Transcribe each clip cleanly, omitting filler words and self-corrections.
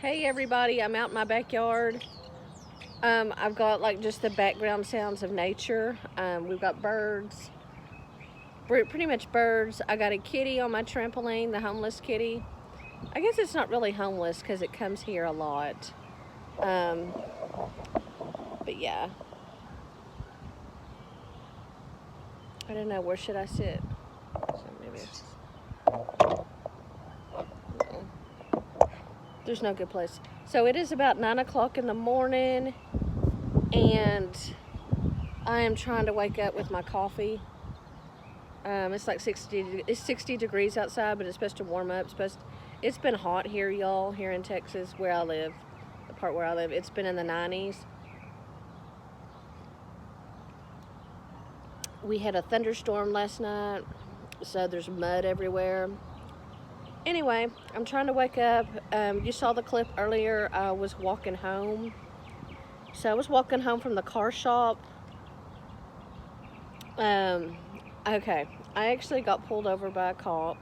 Hey everybody, I'm out in my backyard. I've got like just the background sounds of nature. We've got birds, pretty much birds. I got a kitty on my trampoline, the homeless kitty. I guess it's not really homeless because it comes here a lot. Um, but yeah, I don't know, where should I sit? So maybe there's no good place. So it is about 9 o'clock in the morning, and I am trying to wake up with my coffee. It's like 60 degrees outside, but it's supposed to warm up. It's been hot here, y'all, here in Texas, where I live, the part where I live. It's been in the 90s. We had a thunderstorm last night, so there's mud everywhere. Anyway, I'm trying to wake up. You saw the clip earlier. I was walking home. So I was walking home from the car shop. Okay, I actually got pulled over by a cop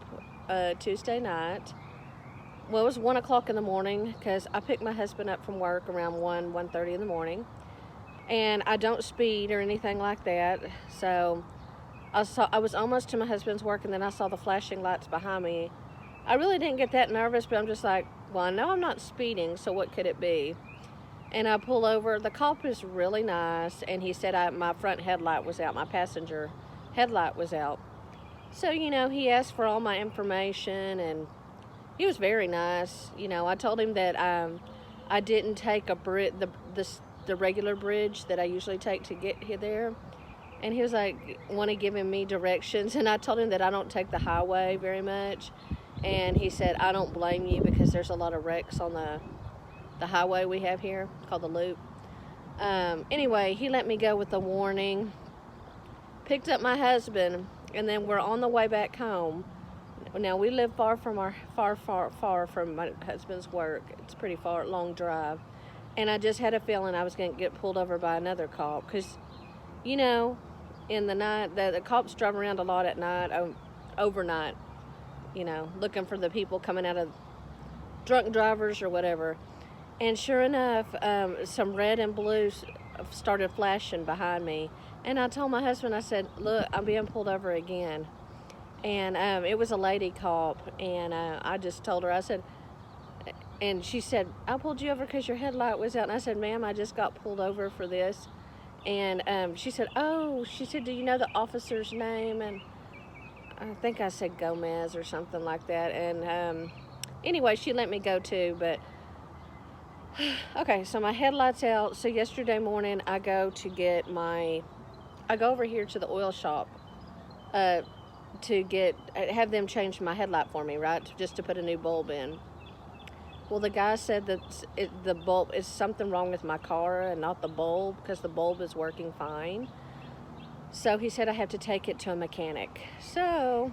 Tuesday night. Well, it was 1 o'clock in the morning because I picked my husband up from work around 1:30 in the morning. And I don't speed or anything like that. So I was almost to my husband's work, and then I saw the flashing lights behind me. I really didn't get that nervous, but I'm just like, well, I know I'm not speeding, so what could it be? And I pull over. The cop is really nice, and he said my front headlight was out, my passenger headlight was out. So, he asked for all my information, and he was very nice. I told him that I didn't take the regular bridge that I usually take to get here there. And he was like, giving me directions, and I told him that I don't take the highway very much. And he said, I don't blame you because there's a lot of wrecks on the highway we have here called the Loop. Anyway, he let me go with the warning, picked up my husband, and then we're on the way back home. Now, we live far from my husband's work. It's a pretty long drive. And I just had a feeling I was going to get pulled over by another cop because, in the night, the cops drive around a lot at night, overnight, looking for the people coming out of drunk drivers or whatever. And sure enough, some red and blue started flashing behind me. And I told my husband, I said, look, I'm being pulled over again. And it was a lady cop. And I just told her, I said, and she said, I pulled you over because your headlight was out. And I said, ma'am, I just got pulled over for this. And she said, do you know the officer's name? And I think I said Gomez or something like that. And anyway, she let me go too. But okay, so my headlight's out. So yesterday morning, I go over here to the oil shop to have them change my headlight for me, right? Just to put a new bulb in. Well, the guy said that the bulb is something wrong with my car and not the bulb because the bulb is working fine. So he said I have to take it to a mechanic. So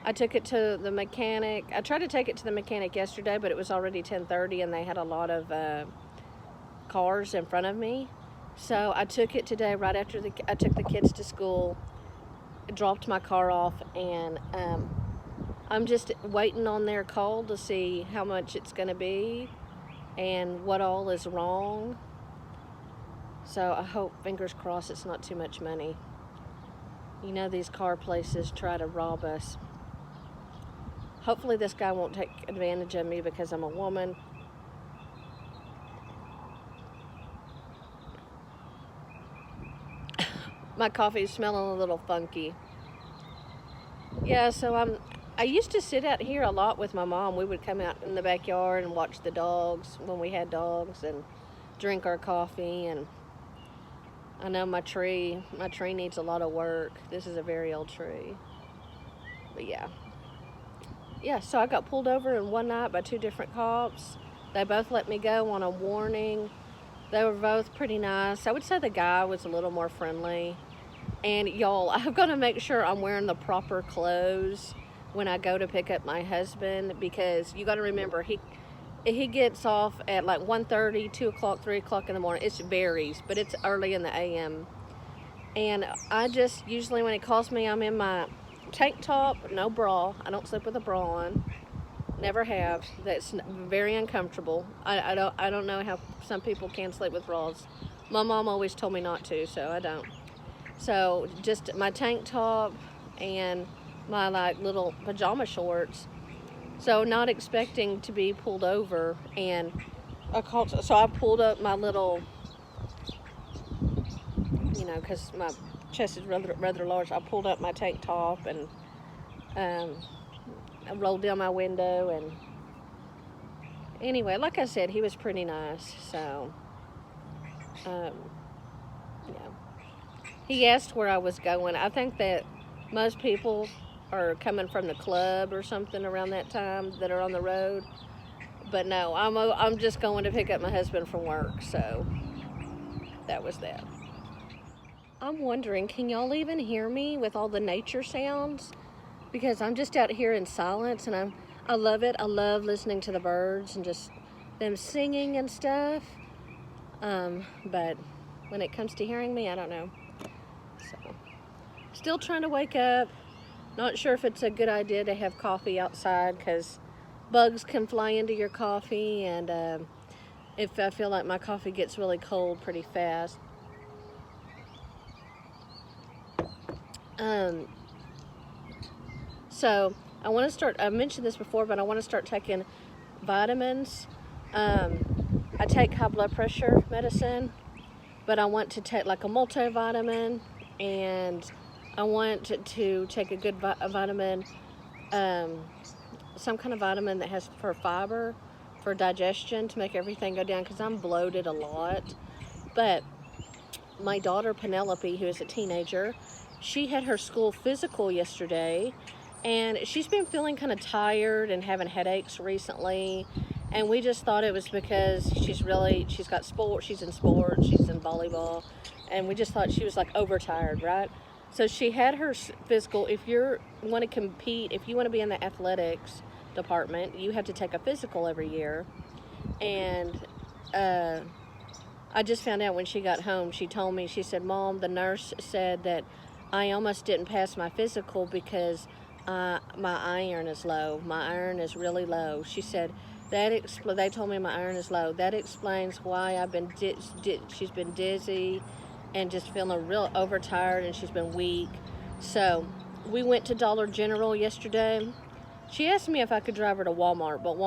I took it to the mechanic. I tried to take it to the mechanic yesterday, but it was already 10:30 and they had a lot of cars in front of me. So I took it today right after I took the kids to school, dropped my car off, and I'm just waiting on their call to see how much it's going to be and what all is wrong. So I hope, fingers crossed, it's not too much money. These car places try to rob us. Hopefully this guy won't take advantage of me because I'm a woman. My coffee's smelling a little funky. Yeah, so I used to sit out here a lot with my mom. We would come out in the backyard and watch the dogs when we had dogs and drink our coffee. And I know my tree needs a lot of work. This is a very old tree. But yeah, so I got pulled over in one night by two different cops. They both let me go on a warning. They were both pretty nice. I would say the guy was a little more friendly. And y'all, I'm going to make sure I'm wearing the proper clothes when I go to pick up my husband, because you got to remember, he gets off at like 1:30, 2 o'clock, 3 o'clock in the morning. It varies, but it's early in the a.m. And I just, usually when he calls me, I'm in my tank top, no bra. I don't sleep with a bra on. Never have. That's very uncomfortable. I don't know how some people can sleep with bras. My mom always told me not to, so I don't. So just my tank top and my like little pajama shorts. So not expecting to be pulled over, and so I pulled up my little, because my chest is rather large. I pulled up my tank top and I rolled down my window, and anyway, like I said, he was pretty nice. So um, yeah, he asked where I was going. I think that most people are coming from the club or something around that time that are on the road. But no, I'm just going to pick up my husband from work. So that was that. I'm wondering, can y'all even hear me with all the nature sounds? Because I'm just out here in silence, and I love it. I love listening to the birds and just them singing and stuff. But when it comes to hearing me, I don't know. So, still trying to wake up. Not sure if it's a good idea to have coffee outside because bugs can fly into your coffee, and if I feel like my coffee gets really cold pretty fast. So I want to start. I mentioned this before, but I want to start taking vitamins. I take high blood pressure medicine, but I want to take like a multivitamin, and I want to take a good vitamin, some kind of vitamin that has for fiber, for digestion, to make everything go down, because I'm bloated a lot. But my daughter Penelope, who is a teenager, she had her school physical yesterday, and she's been feeling kind of tired and having headaches recently. And we just thought it was because she's got sports, she's in volleyball, and we just thought she was like overtired, right? So she had her physical. If you want to compete, if you want to be in the athletics department, you have to take a physical every year. And I just found out when she got home, she told me, she said, "Mom, the nurse said that I almost didn't pass my physical because my iron is low. My iron is really low." She said, they told me my iron is low. That explains why I've been, she's been dizzy and just feeling real overtired, and she's been weak. So we went to Dollar General yesterday. She asked me if I could drive her to Walmart, but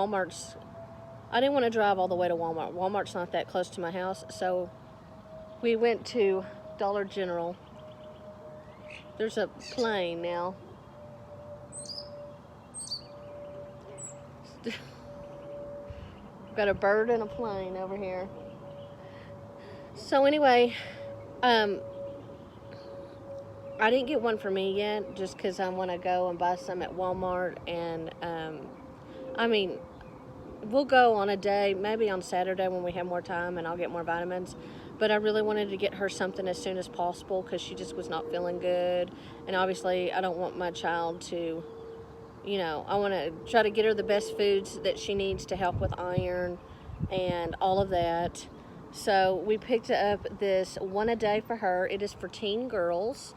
I didn't want to drive all the way to Walmart. Walmart's not that close to my house, so we went to Dollar General. There's a plane now. Got a bird and a plane over here. So anyway, I didn't get one for me yet, just because I want to go and buy some at Walmart. And we'll go on a day, maybe on Saturday when we have more time, and I'll get more vitamins. But I really wanted to get her something as soon as possible because she just was not feeling good. And obviously, I don't want my child to, I want to try to get her the best foods that she needs to help with iron and all of that. So we picked up this one a day for her. It is for teen girls,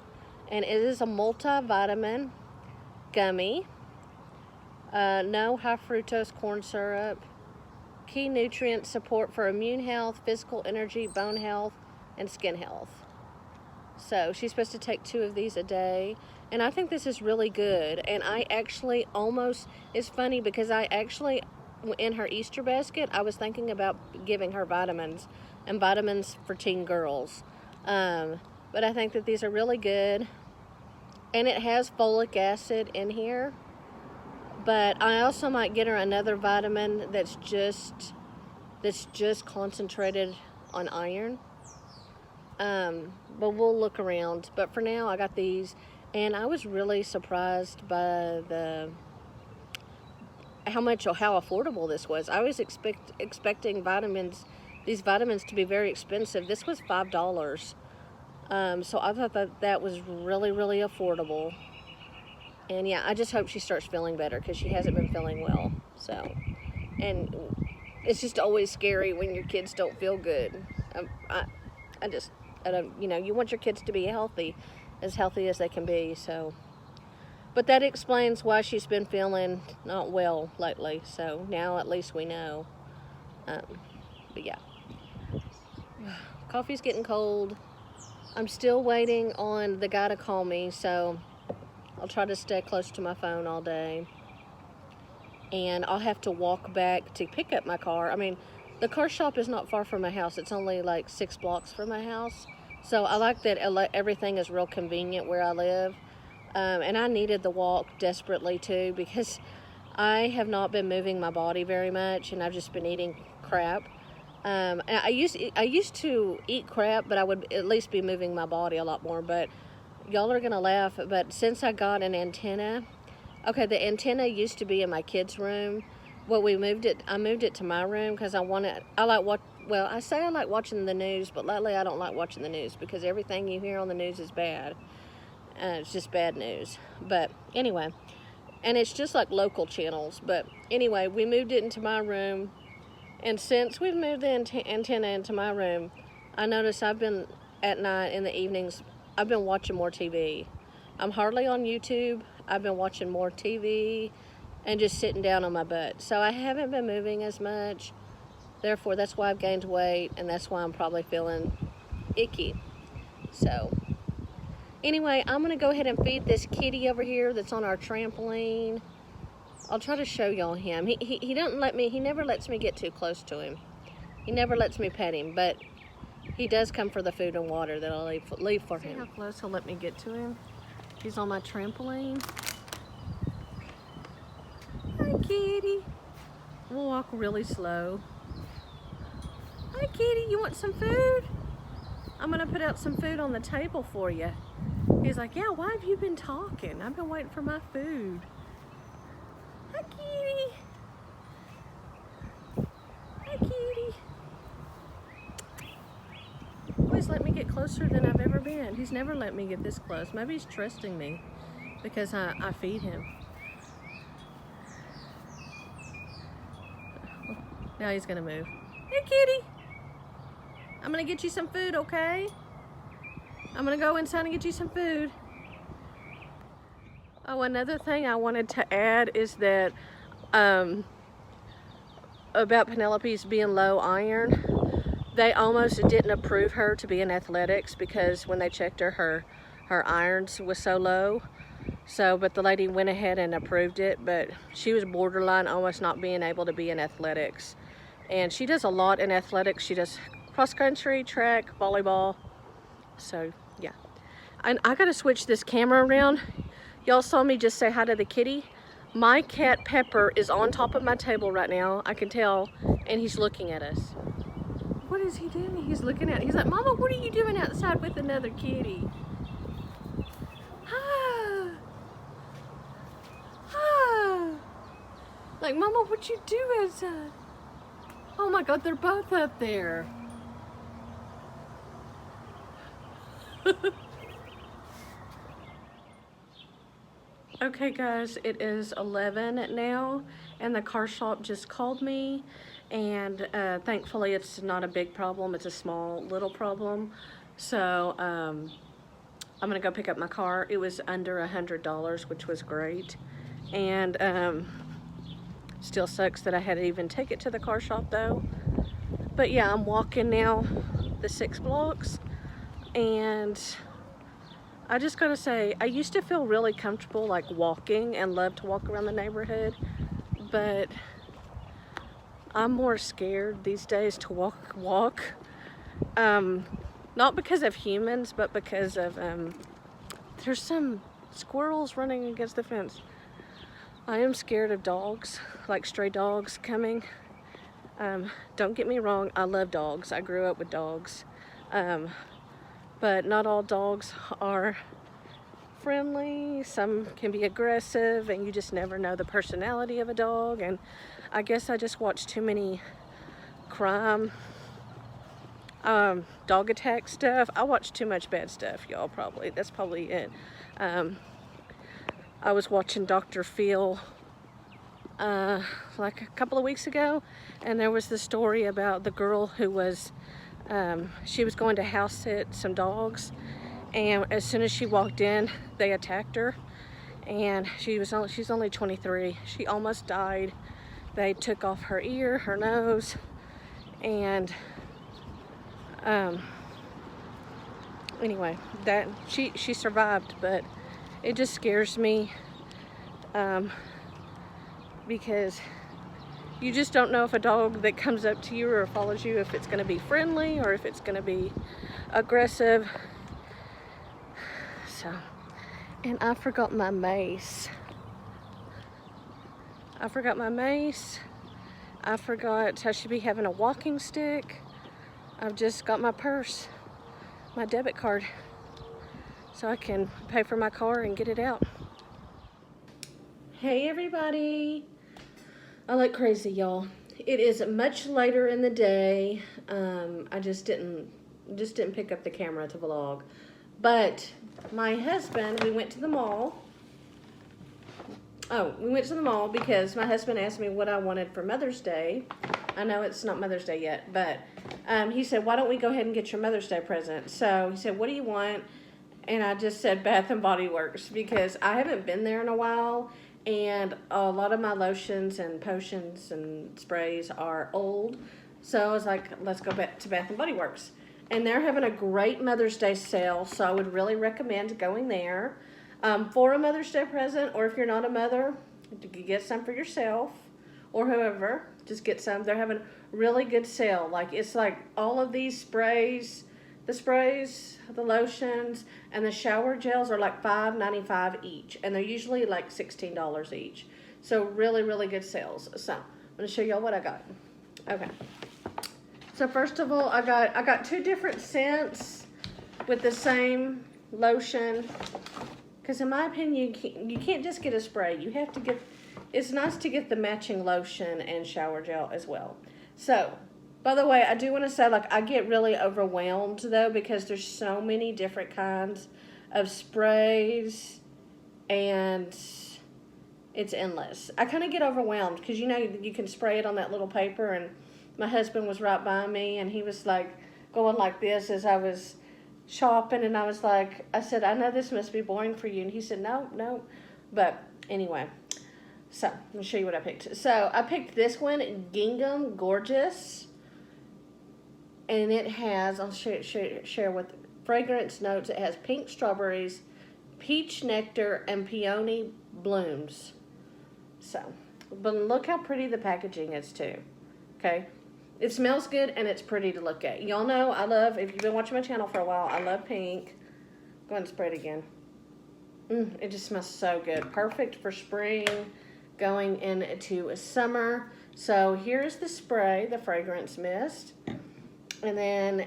and it is a multivitamin gummy. No high fructose corn syrup. Key nutrient support for immune health, physical energy, bone health, and skin health. So she's supposed to take 2 of these a day. And I think this is really good. And I actually it's funny because in her Easter basket, I was thinking about giving her vitamins and vitamins for teen girls. But I think that these are really good. And it has folic acid in here. But I also might get her another vitamin that's just concentrated on iron. But we'll look around. But for now, I got these, and I was really surprised by how affordable this was. I was expecting these vitamins to be very expensive. This was $5. So I thought that was really, really affordable. And yeah, I just hope she starts feeling better because she hasn't been feeling well. So, and it's just always scary when your kids don't feel good. I don't, you want your kids to be healthy as they can be. So, But that explains why she's been feeling not well lately. So now at least we know. Um, but yeah. Coffee's getting cold. I'm still waiting on the guy to call me, so I'll try to stay close to my phone all day. And I'll have to walk back to pick up my car. I mean, the car shop is not far from my house. It's only like 6 blocks from my house. So I like that everything is real convenient where I live. And I needed the walk desperately too, because I have not been moving my body very much, and I've just been eating crap. And I used to eat crap, but I would at least be moving my body a lot more. But y'all are gonna laugh, but since I got an antenna, okay, the antenna used to be in my kids' room. Well, I moved it to my room because I like watching the news, but lately I don't like watching the news because everything you hear on the news is bad. It's just bad news. But anyway, and it's just like local channels. But anyway, we moved it into my room. And since we've moved the antenna into my room, I noticed I've been, at night, in the evenings, I've been watching more TV. I'm hardly on YouTube. I've been watching more TV and just sitting down on my butt. So I haven't been moving as much. Therefore, that's why I've gained weight, and that's why I'm probably feeling icky. So anyway, I'm going to go ahead and feed this kitty over here that's on our trampoline. I'll try to show y'all him. He never lets me get too close to him. He never lets me pet him, but he does come for the food and water that I'll leave for him. See how close he'll let me get to him? He's on my trampoline. Hi, kitty. We'll walk really slow. Hi, kitty. You want some food? I'm going to put out some food on the table for you. He's like, yeah, why have you been talking? I've been waiting for my food. Hi, kitty. Hi, kitty. Oh, he's let me get closer than I've ever been. He's never let me get this close. Maybe he's trusting me because I feed him. Now he's gonna move. Hey, kitty. I'm gonna get you some food, okay? I'm gonna go inside and get you some food. Oh, another thing I wanted to add is that about Penelope's being low iron, they almost didn't approve her to be in athletics because when they checked her irons was so low. So, but the lady went ahead and approved it, but she was borderline almost not being able to be in athletics. And she does a lot in athletics. She does cross country, track, volleyball. So, yeah. And I gotta switch this camera around. Y'all saw me just say hi to the kitty. My cat Pepper is on top of my table right now, I can tell, and he's looking at us. What is he doing? He's looking at, he's like, Mama, what are you doing outside with another kitty? Ah. Ah. Like, Mama, what you do outside? Oh my God, they're both up there. Okay guys, it is 11 now and the car shop just called me, and thankfully it's not a big problem, it's a small little problem. So I'm gonna go pick up my car. It was under $100, which was great. And still sucks that I had to even take it to the car shop though. But yeah, I'm walking now the 6 blocks, and I just gotta say, I used to feel really comfortable like walking and love to walk around the neighborhood, but I'm more scared these days to walk. Not because of humans, but because of there's some squirrels running against the fence. I am scared of dogs, like stray dogs coming. Don't get me wrong, I love dogs. I grew up with dogs. But not all dogs are friendly. Some can be aggressive, and you just never know the personality of a dog. And I guess I just watch too many crime, dog attack stuff. I watch too much bad stuff, y'all, probably. That's probably it. I was watching Dr. Phil like a couple of weeks ago, and there was the story about the girl who was she was going to house sit some dogs, and as soon as she walked in, they attacked her. and she's only 23. She almost died. They took off her ear, her nose, and anyway, that she survived, but it just scares me because you just don't know if a dog that comes up to you or follows you, if it's going to be friendly or if it's going to be aggressive. So, and I forgot my mace. I forgot I should be having a walking stick. I've just got my purse, my debit card, so I can pay for my car and get it out. Hey everybody. I look crazy, y'all. It is much later in the day. I just didn't pick up the camera to vlog. But my husband, we went to the mall. We went to the mall because my husband asked me what I wanted for Mother's Day. I know it's not Mother's Day yet, but he said, why don't we go ahead and get your Mother's Day present? So he said, what do you want? And I just said Bath and Body Works because I haven't been there in a while. And a lot of my lotions and potions and sprays are old. So I was like, let's go back to Bath and Body Works. And they're having a great Mother's Day sale, so I would really recommend going there for a Mother's Day present, or if you're not a mother, you can get some for yourself or whoever. Just get some. They're having really good sale. Like, it's like all of these sprays, the lotions, and the shower gels are like $5.95 each, and they're usually like $16 each. So really, really good sales. So I'm gonna show y'all what I got. Okay. So first of all, I got two different scents with the same lotion. Because in my opinion, you can't just get a spray. You have to get. It's nice to get the matching lotion and shower gel as well. So, by the way, I do want to say, like, I get really overwhelmed, though, because there's so many different kinds of sprays, and it's endless. I kind of get overwhelmed because, you know, you can spray it on that little paper, and my husband was right by me, and he was, like, going like this as I was shopping, and I said, I know this must be boring for you, and he said, no, but anyway. So, let me show you what I picked. So, I picked this one, Gingham Gorgeous. And it has, I'll share with fragrance notes. It has pink strawberries, peach nectar, and peony blooms. So, but look how pretty the packaging is too. Okay. It smells good and it's pretty to look at. Y'all know I love, if you've been watching my channel for a while, I love pink. Go ahead and spray it again. It just smells so good. Perfect for spring, going into summer. So here's the spray, the fragrance mist. And then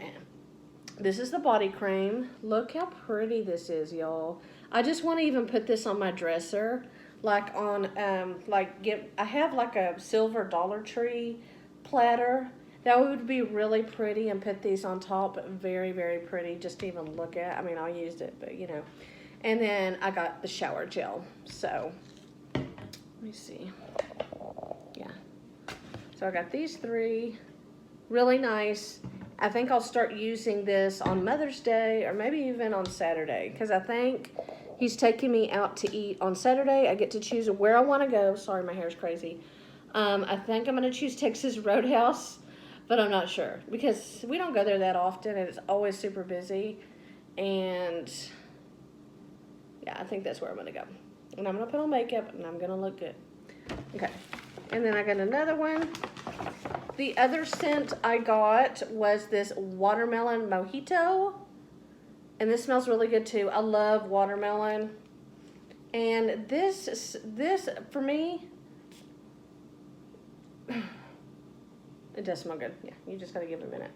this is the body cream. Look how pretty this is, y'all. I just want to even put this on my dresser. Like on, I have like a silver Dollar Tree platter. That would be really pretty, and put these on top. Very, very pretty just to even look at. I mean, I used it, but you know. And then I got the shower gel. So, let me see. Yeah. So I got these three. Really nice. I think I'll start using this on Mother's Day or maybe even on Saturday, because I think he's taking me out to eat on Saturday. I get to choose where I want to go. Sorry, my hair's crazy. I think I'm going to choose Texas Roadhouse, but I'm not sure because we don't go there that often and it's always super busy. And yeah, I think that's where I'm going to go. And I'm going to put on makeup and I'm going to look good. Okay. And then I got another one. The other scent I got was this watermelon mojito. And this smells really good too. I love watermelon. And this for me, it does smell good. Yeah, you just gotta give it a minute.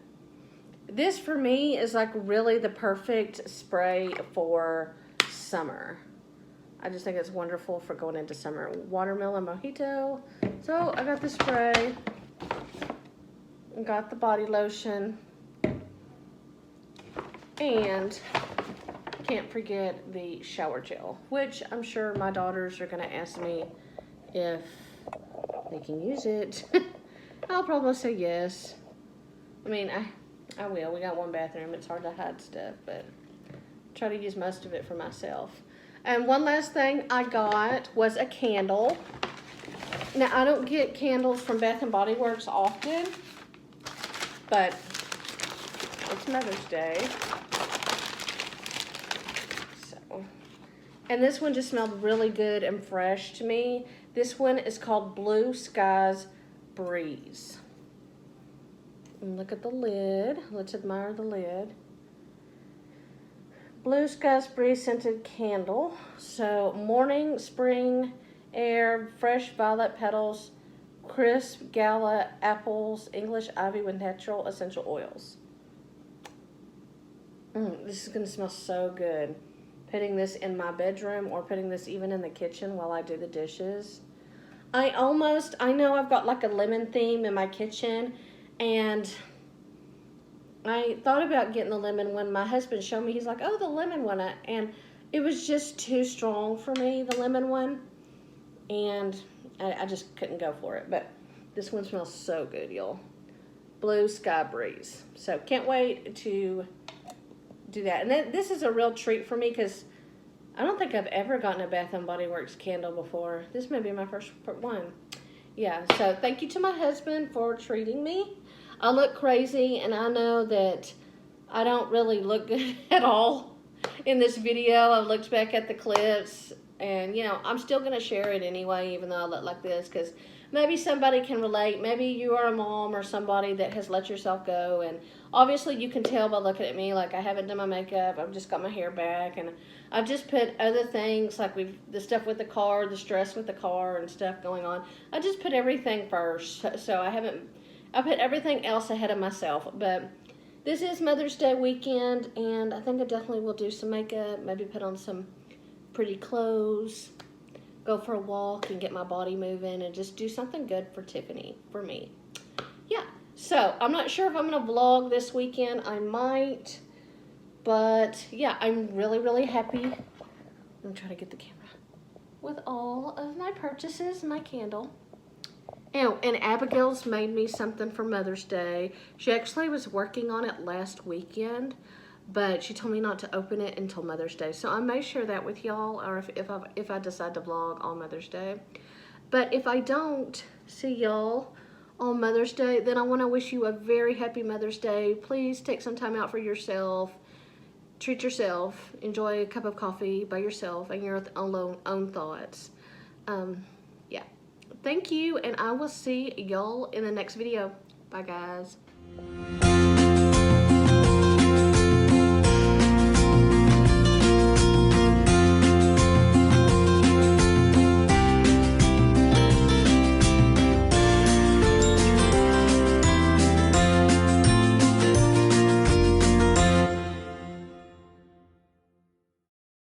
This for me is like really the perfect spray for summer. I just think it's wonderful for going into summer. Watermelon mojito. So I got the spray. Got the body lotion. And can't forget the shower gel, which I'm sure my daughters are going to ask me if they can use it. I'll probably say yes. I mean, I will. We got one bathroom. It's hard to hide stuff, but try to use most of it for myself. And one last thing I got was a candle. Now, I don't get candles from Bath & Body Works often, but it's Mother's Day. So, and this one just smelled really good and fresh to me. This one is called Blue Skies Breeze. And look at the lid. Let's admire the lid. Blue Skies Breeze scented candle. So morning, spring, air, fresh violet petals, crisp gala apples, English ivy with natural essential oils. This is going to smell so good. Putting this in my bedroom or putting this even in the kitchen while I do the dishes. I know I've got like a lemon theme in my kitchen, and I thought about getting the lemon one. My husband showed me, he's like, oh, the lemon one, and it was just too strong for me, the lemon one, and I just couldn't go for it. But this one smells so good, y'all. Blue Sky Breeze. So can't wait to do that. And then this is a real treat for me because I don't think I've ever gotten a Bath & Body Works candle before. This may be my first one. Yeah, so thank you to my husband for treating me. I look crazy, and I know that I don't really look good at all in this video. I've looked back at the clips, and, you know, I'm still going to share it anyway, even though I look like this, because maybe somebody can relate. Maybe you are a mom or somebody that has let yourself go, and obviously you can tell by looking at me, like I haven't done my makeup, I've just got my hair back, and I've just put other things, like the stuff with the car, the stress with the car and stuff going on. I just put everything first, so I put everything else ahead of myself. But this is Mother's Day weekend, and I think I definitely will do some makeup, maybe put on some pretty clothes, go for a walk and get my body moving, and just do something good for Tiffany, for me. Yeah, so I'm not sure if I'm going to vlog this weekend. I might, but yeah, I'm really, really happy. I'm going to try to get the camera. With all of my purchases, my candle. Oh, and Abigail's made me something for Mother's Day. She actually was working on it last weekend, but she told me not to open it until Mother's Day. So I may share that with y'all, or if I decide to vlog on Mother's Day. But if I don't see y'all on Mother's Day, then I want to wish you a very happy Mother's Day. Please take some time out for yourself. Treat yourself. Enjoy a cup of coffee by yourself and your own thoughts. Yeah. Thank you, and I will see y'all in the next video. Bye, guys.